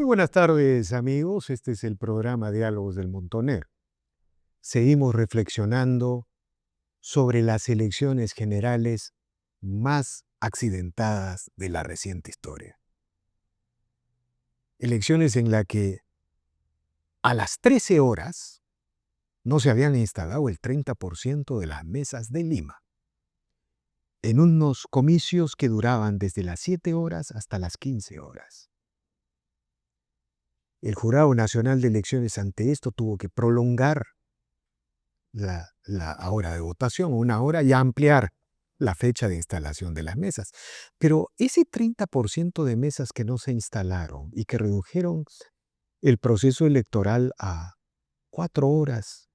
Muy buenas tardes, amigos. Este es el programa Diálogos del Montoner. Seguimos reflexionando sobre las elecciones generales más accidentadas de la reciente historia. Elecciones en las que a las 13 horas no se habían instalado el 30% de las mesas de Lima, en unos comicios que duraban desde las 7 horas hasta las 15 horas. El Jurado Nacional de Elecciones ante esto tuvo que prolongar la hora de votación, 1 hora, y ampliar la fecha de instalación de las mesas. Pero ese 30% de mesas que no se instalaron y que redujeron el proceso electoral a 4 horas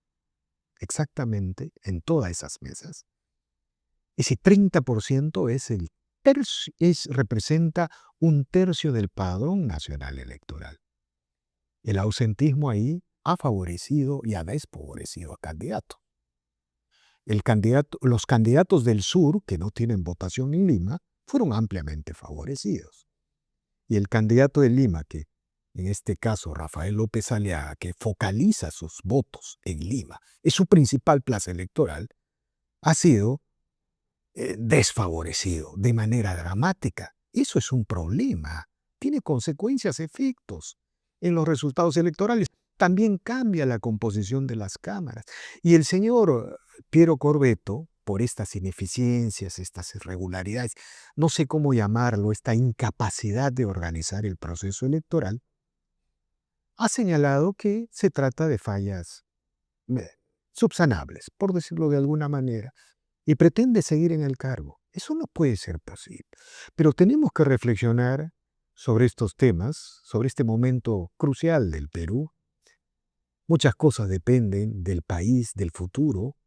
exactamente en todas esas mesas, ese 30% representa 1/3 del padrón nacional electoral. El ausentismo ahí ha favorecido y ha desfavorecido al candidato. Los candidatos del sur, que no tienen votación en Lima, fueron ampliamente favorecidos. Y el candidato de Lima, que en este caso Rafael López Aliaga, que focaliza sus votos en Lima, es su principal plaza electoral, ha sido desfavorecido de manera dramática. Eso es un problema. Tiene consecuencias, efectos en los resultados electorales. También cambia la composición de las cámaras. Y el señor Piero Corvetto, por estas ineficiencias, estas irregularidades, no sé cómo llamarlo, esta incapacidad de organizar el proceso electoral, ha señalado que se trata de fallas subsanables, por decirlo de alguna manera, y pretende seguir en el cargo. Eso no puede ser posible. Pero tenemos que reflexionar sobre estos temas, sobre este momento crucial del Perú. Muchas cosas dependen del país, del futuro,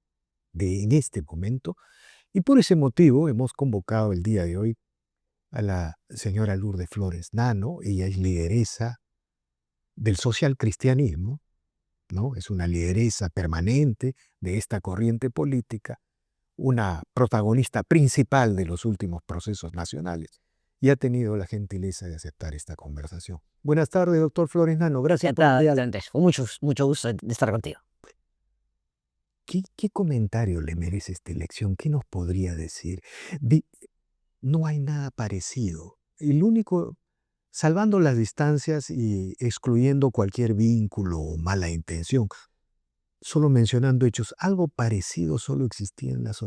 en este momento, y por ese motivo hemos convocado el día de hoy a la señora Lourdes Flores Nano. Ella es lideresa del socialcristianismo, ¿no? Es una lideresa permanente de esta corriente política, una protagonista principal de los últimos procesos nacionales, y ha tenido la gentileza de aceptar esta conversación. Buenas tardes, doctor Flores Nano. Gracias por Andrés, con mucho gusto de estar contigo. ¿Qué comentario le merece esta elección? ¿Qué nos podría decir? No hay nada parecido. El único, salvando las distancias y excluyendo cualquier vínculo o mala intención, solo mencionando hechos, algo parecido solo existía en las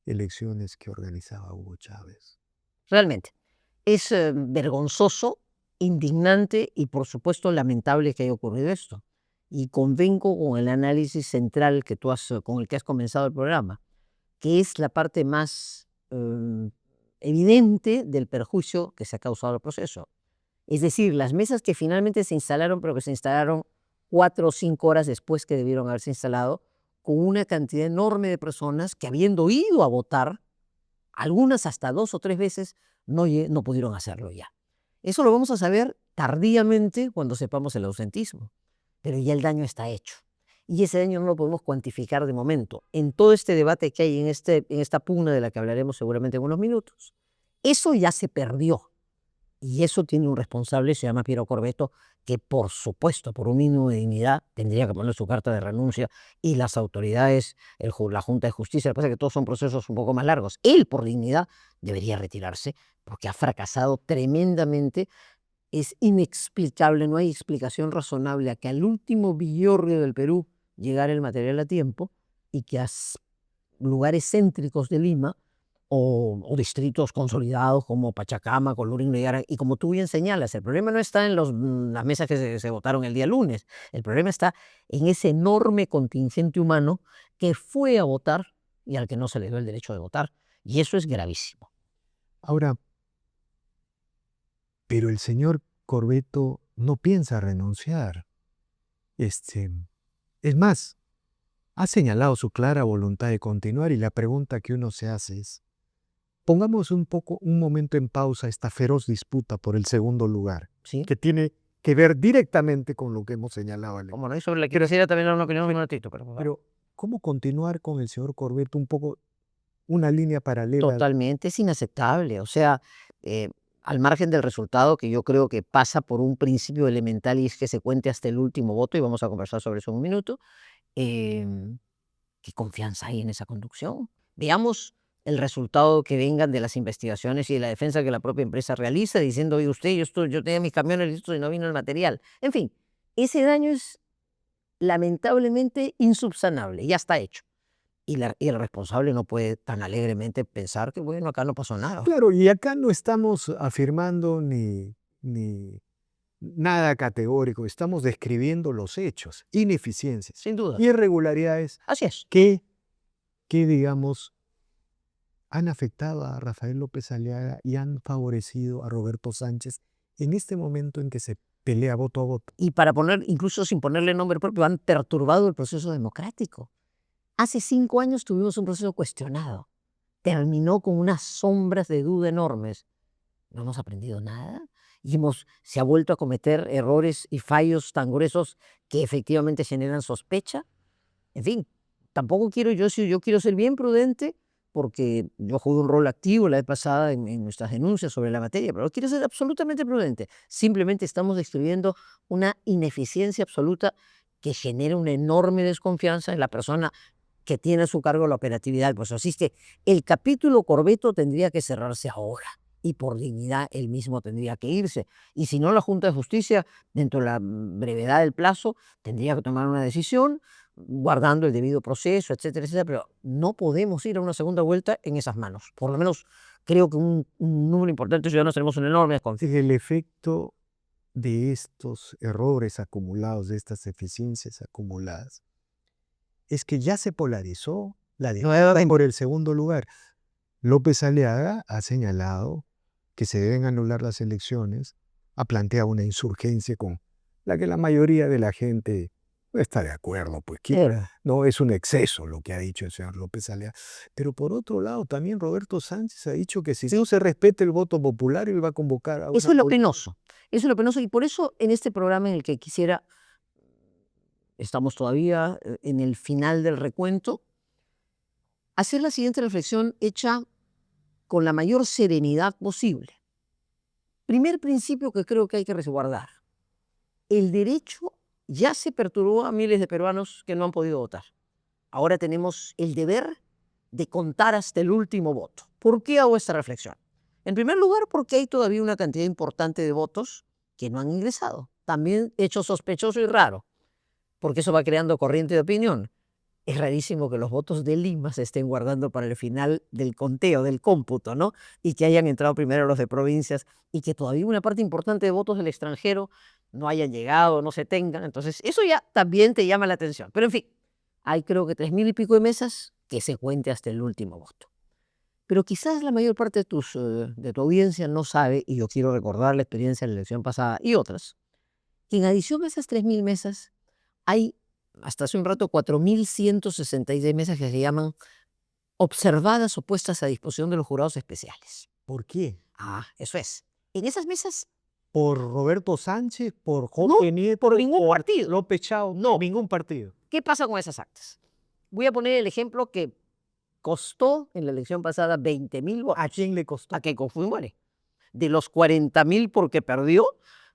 elecciones que organizaba Hugo Chávez. Realmente, es vergonzoso, indignante y por supuesto lamentable que haya ocurrido esto. Y convengo con el análisis central con el que has comenzado el programa, que es la parte más evidente del perjuicio que se ha causado al proceso. Es decir, las mesas que finalmente se instalaron, pero que se instalaron 4 o 5 horas después que debieron haberse instalado, con una cantidad enorme de personas que, habiendo ido a votar, algunas hasta 2 o 3 veces, no pudieron hacerlo ya. Eso lo vamos a saber tardíamente cuando sepamos el ausentismo, pero ya el daño está hecho. Y ese daño no lo podemos cuantificar de momento. En todo este debate que hay en esta pugna de la que hablaremos seguramente en unos minutos, eso ya se perdió. Y eso tiene un responsable, se llama Piero Corvetto, que por supuesto, por un mínimo de dignidad, tendría que poner su carta de renuncia, y las autoridades, la Junta de Justicia. Lo que pasa es que todos son procesos un poco más largos. Él, por dignidad, debería retirarse porque ha fracasado tremendamente. Es inexplicable, no hay explicación razonable a que al último villorrio del Perú llegara el material a tiempo y que a lugares céntricos de Lima o distritos consolidados como Pachacama, Colorín y como tú bien señalas, el problema no está en las mesas que se votaron el día lunes, el problema está en ese enorme contingente humano que fue a votar y al que no se le dio el derecho de votar, y eso es gravísimo. Ahora, pero el señor Corvetto no piensa renunciar. Es más, ha señalado su clara voluntad de continuar, y la pregunta que uno se hace es: pongamos un momento en pausa esta feroz disputa por el segundo lugar, ¿Sí? que tiene que ver directamente con lo que hemos señalado. Como no, y sobre la que quisiera también dar una opinión un minutito, Pero, ¿cómo continuar con el señor Corvetto un poco una línea paralela? Totalmente, es inaceptable. O sea, al margen del resultado, que yo creo que pasa por un principio elemental y es que se cuente hasta el último voto, y vamos a conversar sobre eso en un minuto, ¿qué confianza hay en esa conducción? Veamos el resultado que vengan de las investigaciones y de la defensa que la propia empresa realiza, diciendo, oye, usted, yo tenía mis camiones listos y no vino el material. En fin, ese daño es lamentablemente insubsanable, ya está hecho. Y el responsable no puede tan alegremente pensar que, bueno, acá no pasó nada. Claro, y acá no estamos afirmando ni nada categórico, estamos describiendo los hechos, ineficiencias, Sin duda. irregularidades Así es. que digamos, han afectado a Rafael López Aliaga y han favorecido a Roberto Sánchez en este momento en que se pelea voto a voto. Y para poner, incluso sin ponerle nombre propio, han perturbado el proceso democrático. Hace 5 años tuvimos un proceso cuestionado. Terminó con unas sombras de duda enormes. No hemos aprendido nada. Y se ha vuelto a cometer errores y fallos tan gruesos que efectivamente generan sospecha. En fin, tampoco quiero yo quiero ser bien prudente, porque yo jugué un rol activo la vez pasada en nuestras denuncias sobre la materia, pero quiero ser absolutamente prudente. Simplemente estamos describiendo una ineficiencia absoluta que genera una enorme desconfianza en la persona que tiene a su cargo la operatividad. Pues así es que el capítulo Corbeto tendría que cerrarse ahora y por dignidad él mismo tendría que irse. Y si no, la Junta de Justicia, dentro de la brevedad del plazo, tendría que tomar una decisión guardando el debido proceso, etcétera, etcétera, pero no podemos ir a una segunda vuelta en esas manos. Por lo menos creo que un número importante de ciudadanos tenemos una enorme desconfianza. El efecto de estos errores acumulados, de estas eficiencias acumuladas, es que ya se polarizó la disputa por el segundo lugar. López Aliaga ha señalado que se deben anular las elecciones, ha planteado una insurgencia con la que la mayoría de la gente no está de acuerdo, pues no es un exceso lo que ha dicho el señor López Aliaga. Pero por otro lado, también Roberto Sánchez ha dicho que si no se respeta el voto popular, él va a convocar a una... Eso es lo penoso. Eso es lo penoso. Y por eso en este programa en el que quisiera, estamos todavía en el final del recuento, hacer la siguiente reflexión hecha con la mayor serenidad posible. Primer principio que creo que hay que resguardar. El derecho ya se perturbó a miles de peruanos que no han podido votar. Ahora tenemos el deber de contar hasta el último voto. ¿Por qué hago esta reflexión? En primer lugar, porque hay todavía una cantidad importante de votos que no han ingresado. También hecho sospechoso y raro, porque eso va creando corriente de opinión. Es rarísimo que los votos de Lima se estén guardando para el final del conteo, del cómputo, ¿no? Y que hayan entrado primero los de provincias y que todavía una parte importante de votos del extranjero no hayan llegado, no se tengan. Entonces, eso ya también te llama la atención. Pero en fin, hay creo que 3.000 y pico de mesas que se cuente hasta el último voto. Pero quizás la mayor parte de tu audiencia no sabe, y yo quiero recordar la experiencia de la elección pasada y otras, que en adición a esas 3.000 mesas hay hasta hace un rato 4.166 mesas que se llaman observadas o puestas a disposición de los jurados especiales. ¿Por qué? Eso es. En esas mesas, ¿Por Roberto Sánchez? ¿Por no, Jorge Nieto? por ningún ¿Por partido. López Chao? No. Ningún partido. ¿Qué pasa con esas actas? Voy a poner el ejemplo que costó en la elección pasada 20.000 votos. ¿A quién le costó? A Keiko Fujimori. De los 40.000 porque perdió,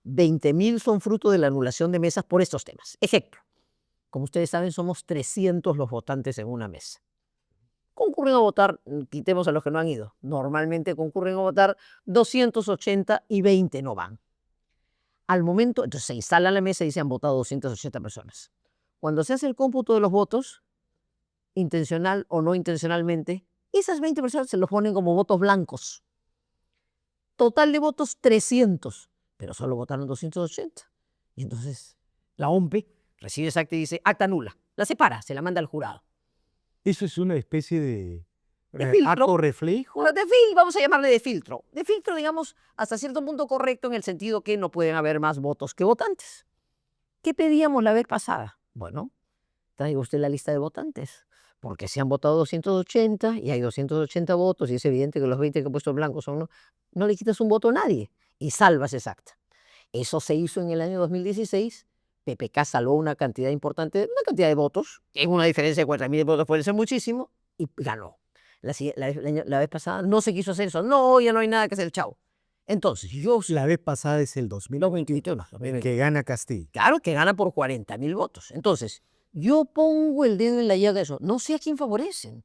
20.000 son fruto de la anulación de mesas por estos temas. Ejemplo. Como ustedes saben, somos 300 los votantes en una mesa. Concurren a votar, quitemos a los que no han ido, normalmente concurren a votar 280 y 20 no van. Al momento, entonces se instala la mesa y se han votado 280 personas. Cuando se hace el cómputo de los votos, intencional o no intencionalmente, esas 20 personas se los ponen como votos blancos. Total de votos 300, pero solo votaron 280. Y entonces la OMPE recibe esa acta y dice, acta nula. La separa, se la manda al jurado. Eso es una especie de filtro. acto reflejo. Vamos a llamarle de filtro. De filtro, digamos, hasta cierto punto correcto en el sentido que no pueden haber más votos que votantes. ¿Qué pedíamos la vez pasada? Bueno, traiga usted la lista de votantes, porque se han votado 280 y hay 280 votos y es evidente que los 20 que he puesto en blanco son no le quitas un voto a nadie y salvas esa acta. Eso se hizo en el año 2016. PPK salvó una cantidad importante, una cantidad de votos, en una diferencia de 40.000 votos puede ser muchísimo, y ganó. La vez pasada no se quiso hacer eso. No, ya no hay nada que hacer, chao. Entonces, yo La vez pasada es el 2021, 2021, que gana Castillo. claro que gana por 40.000 votos. Entonces, yo pongo el dedo en la llaga de eso. No sé a quién favorecen.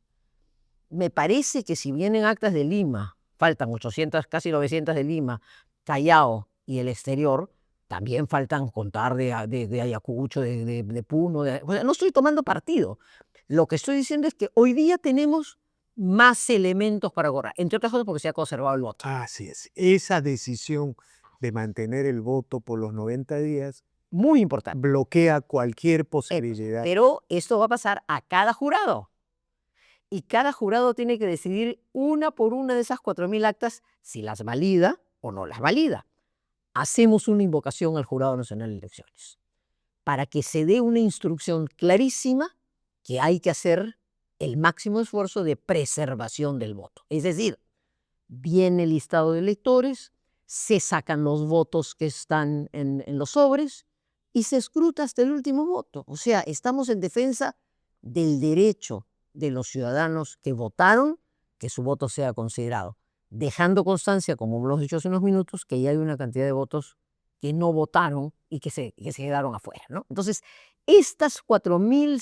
Me parece que si vienen actas de Lima, faltan 800, casi 900 de Lima, Callao y el exterior, también faltan contar de Ayacucho, de Puno. O sea, no estoy tomando partido. Lo que estoy diciendo es que hoy día tenemos más elementos para correr, entre otras cosas porque se ha conservado el voto. Así es. Esa decisión de mantener el voto por los 90 días Muy importante. bloquea cualquier posibilidad. Pero esto va a pasar a cada jurado. Y cada jurado tiene que decidir una por una de esas 4.000 actas si las valida o no las valida. Hacemos una invocación al Jurado Nacional de Elecciones para que se dé una instrucción clarísima que hay que hacer el máximo esfuerzo de preservación del voto. Es decir, viene el listado de electores, se sacan los votos que están en los sobres y se escruta hasta el último voto. O sea, estamos en defensa del derecho de los ciudadanos que votaron, que su voto sea considerado, dejando constancia, como hemos dicho hace unos minutos, que ya hay una cantidad de votos que no votaron y que se quedaron afuera, ¿no? Entonces, estas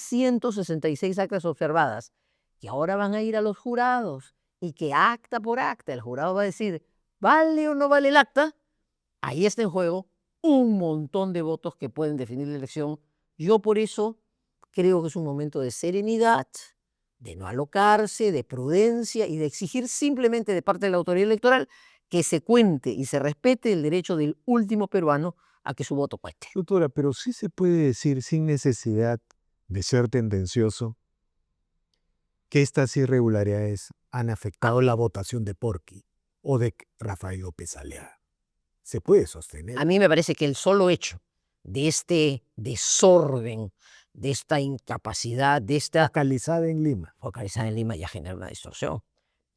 4.166 actas observadas, que ahora van a ir a los jurados y que acta por acta el jurado va a decir, ¿vale o no vale el acta? Ahí está en juego un montón de votos que pueden definir la elección. Yo por eso creo que es un momento de serenidad, de no alocarse, de prudencia y de exigir simplemente de parte de la autoridad electoral que se cuente y se respete el derecho del último peruano a que su voto cuente. Doctora, pero sí se puede decir sin necesidad de ser tendencioso que estas irregularidades han afectado la votación de Porqui o de Rafael López Aliaga. Se puede sostener. A mí me parece que el solo hecho de este desorden, de esta incapacidad, de esta Localizada en Lima. focalizada en Lima ya genera una distorsión.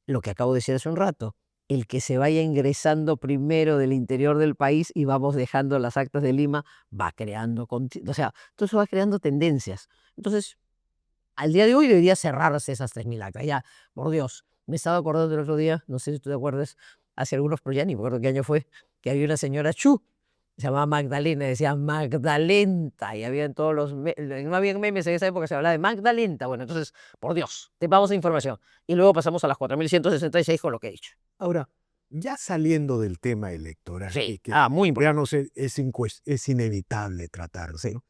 Lo que acabo de decir hace un rato, el que se vaya ingresando primero del interior del país y vamos dejando las actas de Lima, va creando, o sea, todo eso va creando tendencias. Entonces, al día de hoy debería cerrarse esas 3.000 actas. Ya, por Dios, me estaba acordando el otro día, no sé si tú te acuerdas, hace algunos, pero ya ni me acuerdo qué año fue, que había una señora Chu, se llamaba Magdalena, decía Magdalenta, y había en todos los, no había memes en esa época, se hablaba de Magdalenta. Bueno, entonces, por Dios, te vamos a información. Y luego pasamos a las 4.166 con lo que he dicho. Ahora, ya saliendo del tema electoral, Sí, que muy importante. ya no sé, es inevitable tratarlo, ¿no?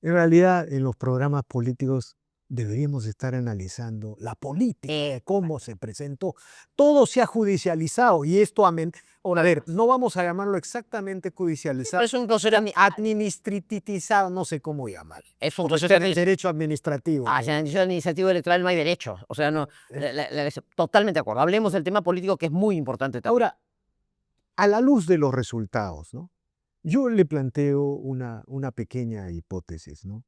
En realidad, en los programas políticos deberíamos estar analizando la política, cómo se presentó. Todo se ha judicializado y esto, a ver, no vamos a llamarlo exactamente judicializado, Es un proceso, administratizado, no sé cómo llamarlo. es un Como proceso está el derecho administrativo. en el administrativo electoral no hay derecho. O sea, no, totalmente de acuerdo. Hablemos del tema político que es muy importante también. Ahora, a la luz de los resultados, ¿no? Yo le planteo una pequeña hipótesis, ¿no?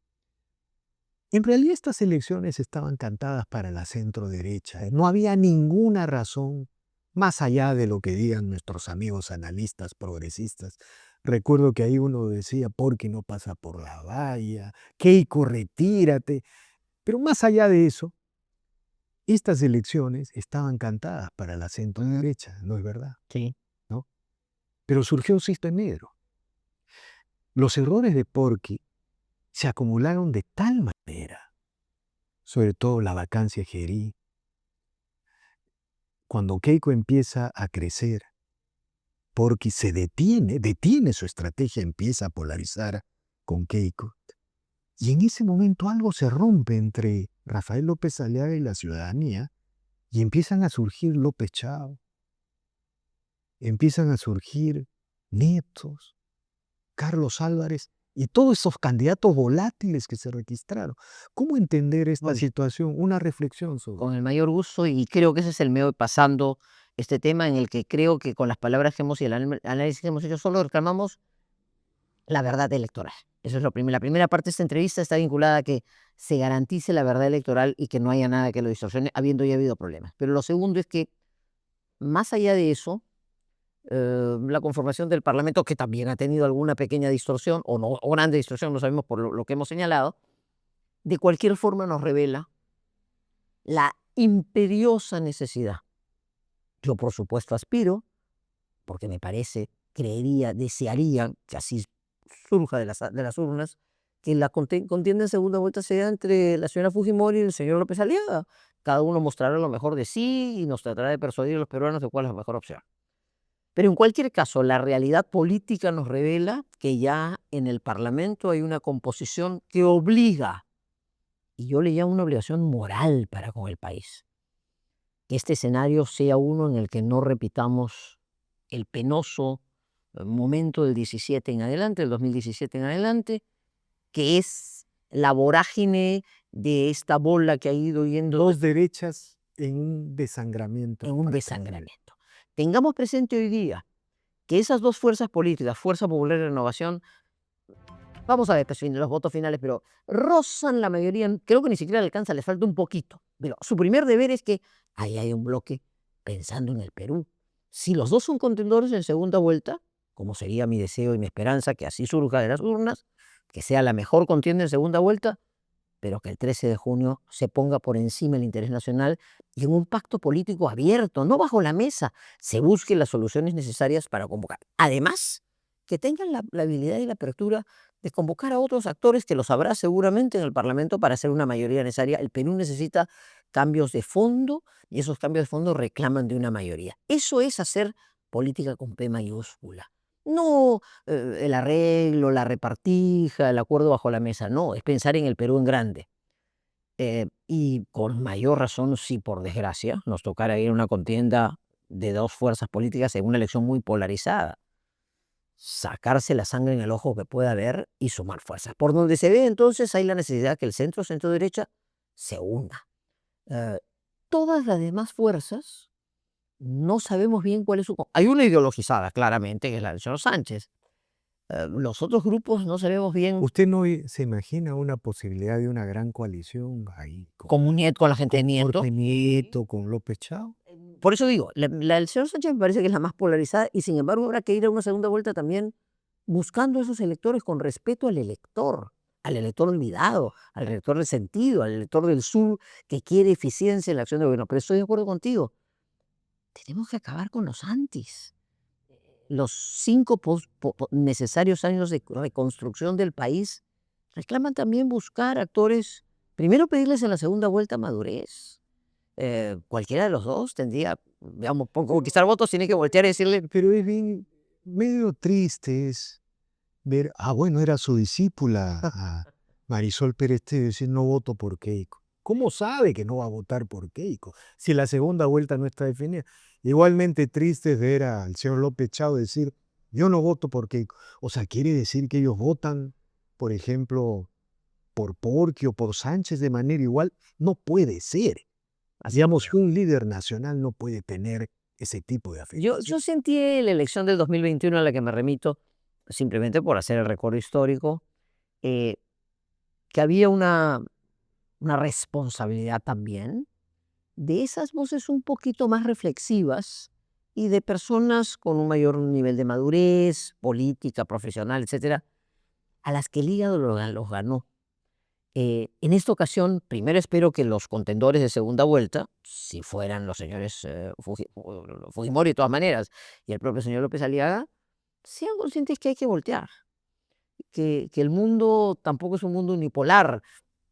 En realidad estas elecciones estaban cantadas para la centro-derecha. No había ninguna razón, más allá de lo que digan nuestros amigos analistas progresistas. Recuerdo que ahí uno decía, Porqui no pasa por la valla, Keiko, retírate. Pero más allá de eso, estas elecciones estaban cantadas para la centro-derecha, ¿no es verdad? Sí. ¿No? Pero surgió un cisco en negro. Los errores de Porqui se acumularon de tal manera, sobre todo la vacancia Gerí. Cuando Keiko empieza a crecer, Porqui se detiene su estrategia, empieza a polarizar con Keiko. Y en ese momento algo se rompe entre Rafael López Aliaga y la ciudadanía y empiezan a surgir López Chao, empiezan a surgir Nietos, Carlos Álvarez y todos esos candidatos volátiles que se registraron. ¿Cómo entender esta situación? Una reflexión sobre. Con el mayor gusto, y creo que ese es el medio de pasando este tema en el que creo que con las palabras que hemos y el análisis que hemos hecho solo reclamamos la verdad electoral. Eso es lo primero. La primera parte de esta entrevista está vinculada a que se garantice la verdad electoral y que no haya nada que lo distorsione, habiendo ya habido problemas. Pero lo segundo es que, más allá de eso, la conformación del Parlamento, que también ha tenido alguna pequeña distorsión, o no, o grande distorsión, no sabemos por lo que hemos señalado, de cualquier forma nos revela la imperiosa necesidad. Yo, por supuesto, aspiro porque me parece, creería, desearía que así surja de las urnas, que la contienda en segunda vuelta sea entre la señora Fujimori y el señor López Aliaga. Cada uno mostrará lo mejor de sí y nos tratará de persuadir a los peruanos de cuál es la mejor opción. Pero en cualquier caso, la realidad política nos revela que ya en el Parlamento hay una composición que obliga, y yo le llamo una obligación moral para con el país, que este escenario sea uno en el que no repitamos el penoso momento del 17 en adelante, del 2017 en adelante, que es la vorágine de esta bola que ha ido yendo Dos derechas en un desangramiento. en un desangramiento. Tengamos presente hoy día que esas dos fuerzas políticas, Fuerza Popular y Renovación, vamos a ver los votos finales, pero rozan la mayoría, creo que ni siquiera le alcanza, les falta un poquito. Pero su primer deber es que ahí hay un bloque pensando en el Perú. Si los dos son contendores en segunda vuelta, como sería mi deseo y mi esperanza que así surja de las urnas, que sea la mejor contienda en segunda vuelta, pero que el 13 de junio se ponga por encima el interés nacional y en un pacto político abierto, no bajo la mesa, se busquen las soluciones necesarias para convocar. Además, que tengan la habilidad y la apertura de convocar a otros actores que los habrá seguramente en el Parlamento para hacer una mayoría necesaria. El Perú necesita cambios de fondo y esos cambios de fondo reclaman de una mayoría. Eso es hacer política con P mayúscula. No el arreglo, la repartija, el acuerdo bajo la mesa, no, es pensar en el Perú en grande. Y con mayor razón si por desgracia nos tocara ir a una contienda de dos fuerzas políticas en una elección muy polarizada. Sacarse la sangre en el ojo que pueda haber y sumar fuerzas. Por donde se ve entonces hay la necesidad que el centro derecha se una. Todas las demás fuerzas no sabemos bien cuál es su... Hay una ideologizada, claramente, que es la del señor Sánchez. Los otros grupos no sabemos bien. ¿Usted no se imagina una posibilidad de una gran coalición ahí Con la gente de Nieto. Jorge Nieto, con López Chao? Por eso digo, la del señor Sánchez me parece que es la más polarizada y sin embargo habrá que ir a una segunda vuelta también buscando esos electores con respeto al elector olvidado, al elector resentido, al elector del sur que quiere eficiencia en la acción de gobierno. Pero estoy de acuerdo contigo, tenemos que acabar con los antis. Los 5 necesarios años de reconstrucción del país reclaman también buscar actores, primero pedirles en la segunda vuelta madurez. Cualquiera de los dos tendría, digamos, por conquistar votos tiene que voltear y decirle... Pero es bien, medio triste es ver, bueno, era su discípula, Marisol Pérez Tevez, decir no voto por Keiko. ¿Cómo sabe que no va a votar por Keiko? Si la segunda vuelta no está definida. Igualmente triste es ver al señor López Chao decir, yo no voto por Keiko. O sea, quiere decir que ellos votan, por ejemplo, por Porqui o por Sánchez de manera igual. No puede ser. Digamos que un líder nacional no puede tener ese tipo de afectación. Yo sentí la elección del 2021 a la que me remito, simplemente por hacer el recorrido histórico, que había una responsabilidad también de esas voces un poquito más reflexivas y de personas con un mayor nivel de madurez política, profesional, etcétera, a las que el hígado los ganó. En esta ocasión, primero espero que los contendores de segunda vuelta, si fueran los señores Fujimori de todas maneras y el propio señor López Aliaga, sean conscientes que hay que voltear, que el mundo tampoco es un mundo unipolar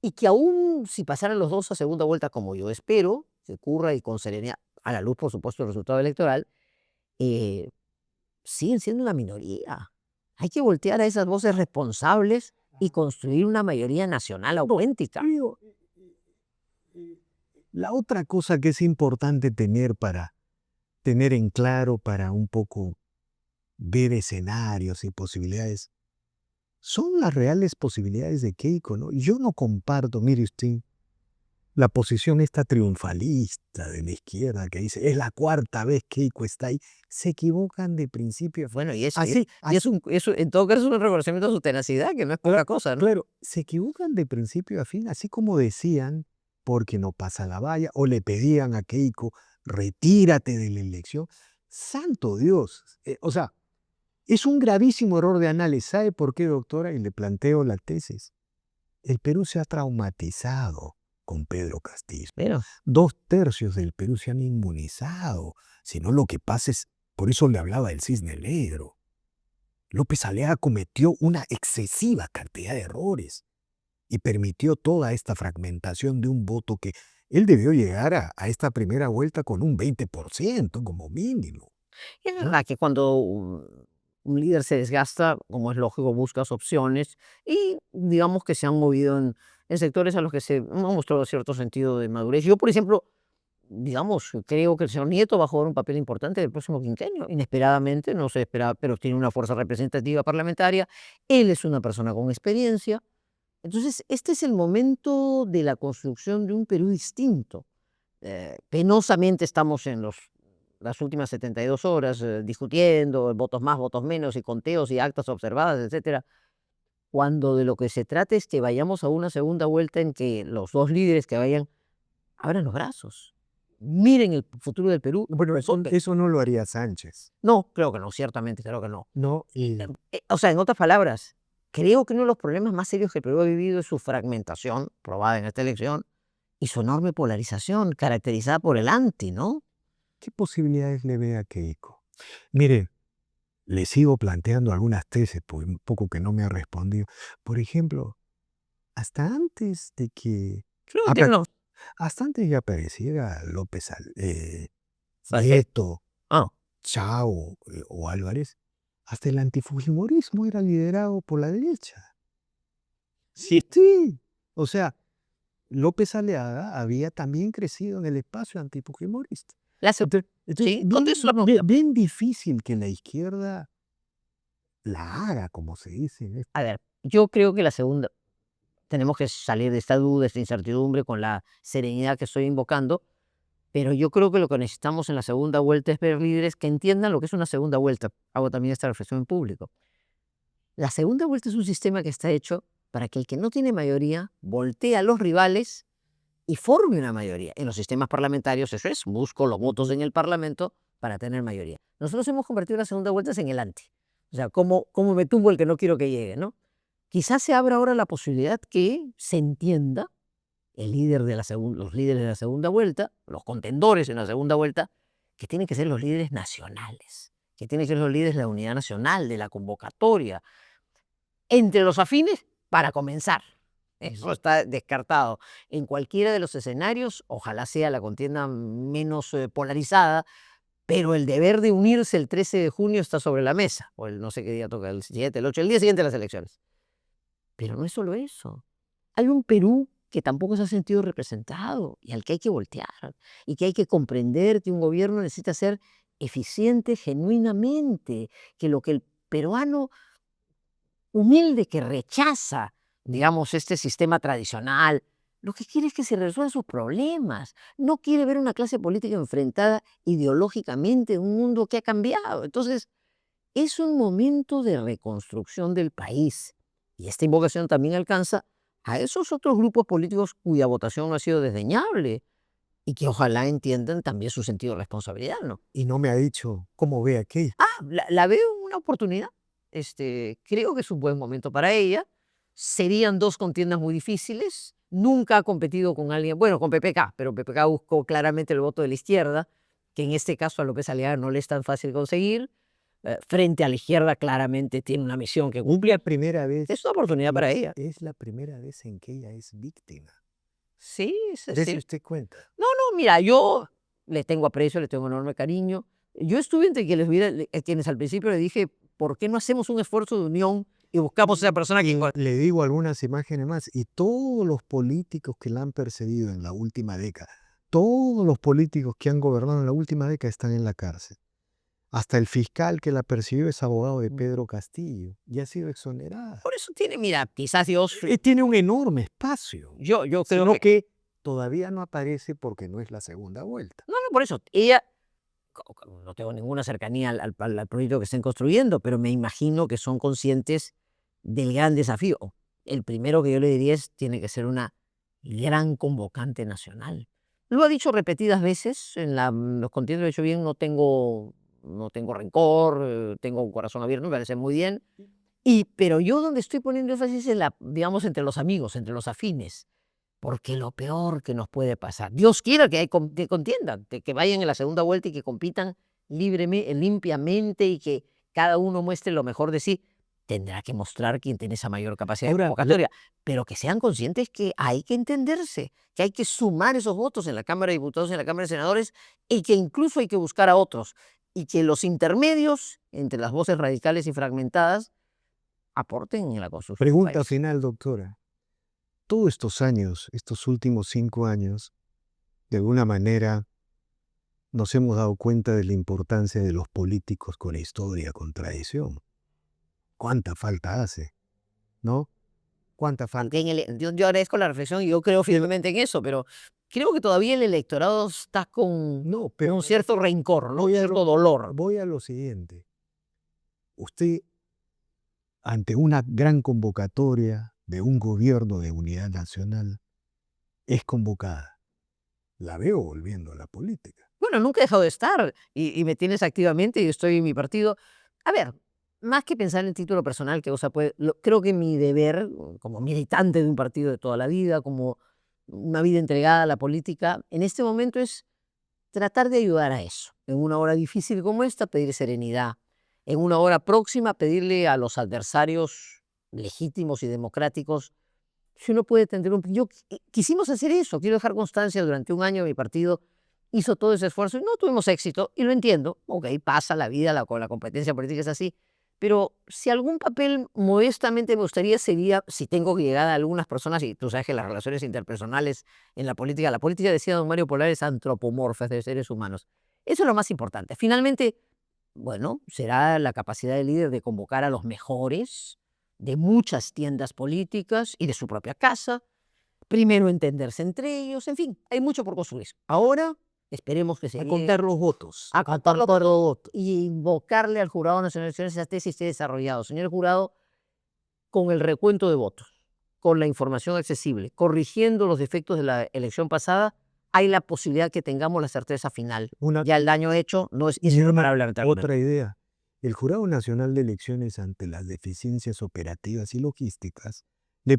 y que aún si pasaran los dos a segunda vuelta, como yo espero que ocurra y con serenidad, a la luz por supuesto del resultado electoral, siguen siendo una minoría. Hay que voltear a esas voces responsables y construir una mayoría nacional auténtica. La otra cosa que es importante tener en claro, para un poco ver escenarios y posibilidades, son las reales posibilidades de Keiko, ¿no? Yo no comparto, mire usted, la posición esta triunfalista de la izquierda que dice, es la cuarta vez Keiko está ahí. Se equivocan de principio. Bueno, y eso en todo caso es un reconocimiento de su tenacidad, que no es poca cosa, ¿no? Claro, se equivocan de principio a fin, así como decían, porque no pasa la valla, o le pedían a Keiko, retírate de la elección. Santo Dios, o sea, es un gravísimo error de análisis. ¿Sabe por qué, doctora? Y le planteo la tesis. El Perú se ha traumatizado con Pedro Castillo. Pero 2/3 del Perú se han inmunizado. Si no, lo que pasa es Por eso le hablaba del cisne negro. López Aliaga cometió una excesiva cantidad de errores y permitió toda esta fragmentación de un voto que él debió llegar a esta primera vuelta con un 20% como mínimo. Es verdad que cuando un líder se desgasta, como es lógico, buscas opciones y digamos que se han movido en sectores a los que se han mostrado cierto sentido de madurez. Yo, por ejemplo, digamos, creo que el señor Nieto va a jugar un papel importante en el próximo quinquenio. Inesperadamente, no se esperaba, pero tiene una fuerza representativa parlamentaria. Él es una persona con experiencia. Entonces, este es el momento de la construcción de un Perú distinto. Penosamente estamos en las últimas 72 horas discutiendo votos más, votos menos y conteos y actas observadas, etcétera, cuando de lo que se trata es que vayamos a una segunda vuelta en que los dos líderes que vayan abran los brazos, miren el futuro del Perú. Bueno, eso no lo haría Sánchez. No, creo que no, ciertamente, creo que no. No, y O sea, en otras palabras, creo que uno de los problemas más serios que el Perú ha vivido es su fragmentación, probada en esta elección, y su enorme polarización, caracterizada por el anti, ¿no? ¿qué posibilidades le ve a Keiko? Mire, le sigo planteando algunas tesis, por un poco que no me ha respondido. Por ejemplo, hasta antes de que Creo que tiene apa- unos... hasta antes de que apareciera ¿Sabes qué? Nieto, Ah, Chao o Álvarez, hasta el antifujimorismo era liderado por la derecha. sí. Sí, o sea, López Aliaga había también crecido en el espacio antifujimorista. La seg- Entonces, sí, contesto la pregunta. bien difícil que la izquierda la haga, como se dice en A ver, yo creo que la segunda, tenemos que salir de esta duda, esta incertidumbre con la serenidad que estoy invocando, pero yo creo que lo que necesitamos en la segunda vuelta es ver líderes que entiendan lo que es una segunda vuelta. Hago también esta reflexión en público. La segunda vuelta es un sistema que está hecho para que el que no tiene mayoría voltee a los rivales y forme una mayoría. En los sistemas parlamentarios eso es, busco los votos en el Parlamento para tener mayoría. Nosotros hemos convertido las segunda vueltas en el anti. O sea, cómo me tumbo el que no quiero que llegue, ¿no? Quizás se abra ahora la posibilidad que se entienda el líder de los líderes de la segunda vuelta, los contendores en la segunda vuelta, que tienen que ser los líderes nacionales, que tienen que ser los líderes de la unidad nacional, de la convocatoria, entre los afines para comenzar. Eso está descartado. En cualquiera de los escenarios, ojalá sea la contienda menos polarizada, pero el deber de unirse el 13 de junio está sobre la mesa, o el no sé qué día toca, el 7, el 8, el día siguiente de las elecciones. Pero no es solo eso. Hay un Perú que tampoco se ha sentido representado y al que hay que voltear y que hay que comprender que un gobierno necesita ser eficiente genuinamente, que lo que el peruano humilde que rechaza, digamos, este sistema tradicional, lo que quiere es que se resuelvan sus problemas. No quiere ver una clase política enfrentada ideológicamente en un mundo que ha cambiado. Entonces, es un momento de reconstrucción del país. Y esta invocación también alcanza a esos otros grupos políticos cuya votación no ha sido desdeñable y que ojalá entiendan también su sentido de responsabilidad, ¿no? Y no me ha dicho cómo ve aquello. La veo una oportunidad. Creo que es un buen momento para ella. Serían dos contiendas muy difíciles. Nunca ha competido con alguien, bueno, con PPK, pero PPK buscó claramente el voto de la izquierda, que en este caso a López Aliaga no le es tan fácil conseguir. Frente a la izquierda claramente tiene una misión que Es cumplir. la primera vez, Es una oportunidad para ella. es la primera vez en que ella es víctima. Sí, Dese sí. usted cuenta. No, mira, yo le tengo aprecio, le tengo enorme cariño. Yo estuve entre quienes al principio le dije, ¿por qué no hacemos un esfuerzo de unión y buscamos a esa persona que... Le digo algunas imágenes más, y todos los políticos que la han perseguido en la última década, todos los políticos que han gobernado en la última década están en la cárcel. Hasta el fiscal que la persiguió es abogado de Pedro Castillo y ha sido exonerada. Por eso tiene, mira, quizás Dios... Tiene un enorme espacio, Yo creo sino que... que todavía no aparece porque no es la segunda vuelta. No, por eso. Ella, no tengo ninguna cercanía al proyecto que estén construyendo, pero me imagino que son conscientes del gran desafío. El primero que yo le diría es, tiene que ser una gran convocante nacional. Lo ha dicho repetidas veces, los contiendos lo he hecho bien, no tengo rencor, tengo un corazón abierto, me parece muy bien. Pero yo donde estoy poniendo énfasis es digamos, entre los amigos, entre los afines. Porque lo peor que nos puede pasar, Dios quiera que contiendan, que vayan en la segunda vuelta y que compitan limpiamente y que cada uno muestre lo mejor de sí, tendrá que mostrar quien tiene esa mayor capacidad de Ahora, convocatoria, pero que sean conscientes que hay que entenderse, que hay que sumar esos votos en la Cámara de Diputados y en la Cámara de Senadores y que incluso hay que buscar a otros y que los intermedios entre las voces radicales y fragmentadas aporten en la construcción del pregunta país. final, doctora. Todos estos años, estos últimos 5 años, de alguna manera nos hemos dado cuenta de la importancia de los políticos con historia, con tradición. ¿Cuánta falta hace? ¿No? ¿Cuánta falta? Yo agradezco la reflexión y yo creo firmemente en eso, pero creo que todavía el electorado está con No, pero un cierto rencor, ¿no? Un voy a cierto lo, dolor. voy a lo siguiente. Usted, ante una gran convocatoria de un gobierno de unidad nacional, es convocada. La veo volviendo a la política. Bueno, nunca he dejado de estar y me tienes activamente y estoy en mi partido. A ver, más que pensar en el título personal, que o sea, creo que mi deber como militante de un partido de toda la vida, como una vida entregada a la política, en este momento es tratar de ayudar a eso. En una hora difícil como esta, pedir serenidad. En una hora próxima, pedirle a los adversarios legítimos y democráticos si uno puede tender un... quisimos hacer eso, quiero dejar constancia, durante un año mi partido hizo todo ese esfuerzo y no tuvimos éxito, y lo entiendo, ok, pasa la vida, con la competencia política es así, pero si algún papel modestamente me gustaría sería, si tengo que llegar a algunas personas, y tú sabes que las relaciones interpersonales en la política decía don Mario Polar, es antropomorfa, es de seres humanos. Eso es lo más importante. Finalmente, bueno, será la capacidad del líder de convocar a los mejores de muchas tiendas políticas y de su propia casa, primero entenderse entre ellos, en fin, hay mucho por construir. Ahora esperemos que se A llegue contar los votos. a contar los votos y invocarle al Jurado Nacional de Elecciones esa tesis esté desarrollado. Señor jurado, con el recuento de votos, con la información accesible, corrigiendo los defectos de la elección pasada, hay la posibilidad que tengamos la certeza final. Una, Ya el daño hecho no es y una- irreparable, lamentablemente. otra idea. El Jurado Nacional de Elecciones, ante las deficiencias operativas y logísticas,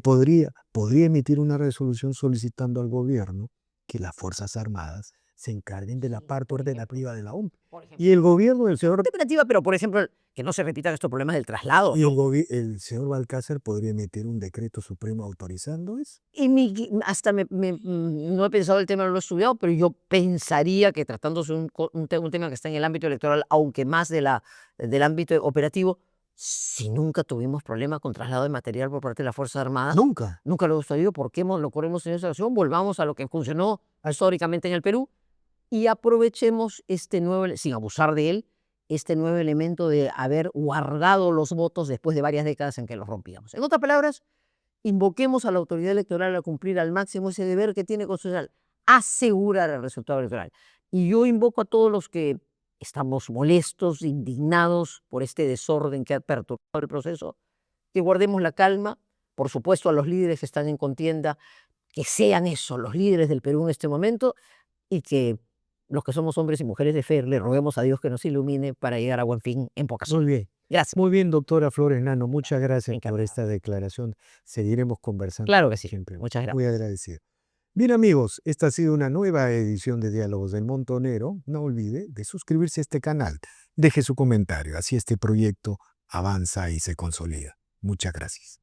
podría emitir una resolución solicitando al gobierno que las Fuerzas Armadas se encarguen de la Sí, parte por ejemplo. ordenativa de la OMP. Por ejemplo. Y el gobierno del señor, Alternativa, pero por ejemplo, que no se repitan estos problemas del traslado. y el señor Balcázar podría emitir un decreto supremo autorizando eso. Y hasta no he pensado el tema, no lo he estudiado, pero yo pensaría que tratándose un tema que está en el ámbito electoral, aunque más del ámbito operativo, si nunca tuvimos problema con traslado de material por parte de las Fuerzas Armadas, Nunca. nunca lo hemos tenido, ¿por qué lo corremos en esa situación? Volvamos a lo que funcionó históricamente en el Perú y aprovechemos este nuevo, sin abusar de él, este nuevo elemento de haber guardado los votos después de varias décadas en que los rompíamos. En otras palabras, invoquemos a la autoridad electoral a cumplir al máximo ese deber que tiene constitucional, asegurar el resultado electoral. Y yo invoco a todos los que estamos molestos, indignados por este desorden que ha perturbado el proceso, que guardemos la calma, por supuesto a los líderes que están en contienda, que sean eso, los líderes del Perú en este momento, y que los que somos hombres y mujeres de fe le roguemos a Dios que nos ilumine para llegar a buen fin en pocas horas. Muy bien. Gracias. Muy bien, doctora Flores Nano. Muchas gracias por Encantado. esta declaración. Seguiremos conversando. Claro que sí. Siempre. Muchas gracias. Muy agradecido. Bien, amigos, esta ha sido una nueva edición de Diálogos del Montonero. No olvide de suscribirse a este canal. Deje su comentario, así este proyecto avanza y se consolida. Muchas gracias.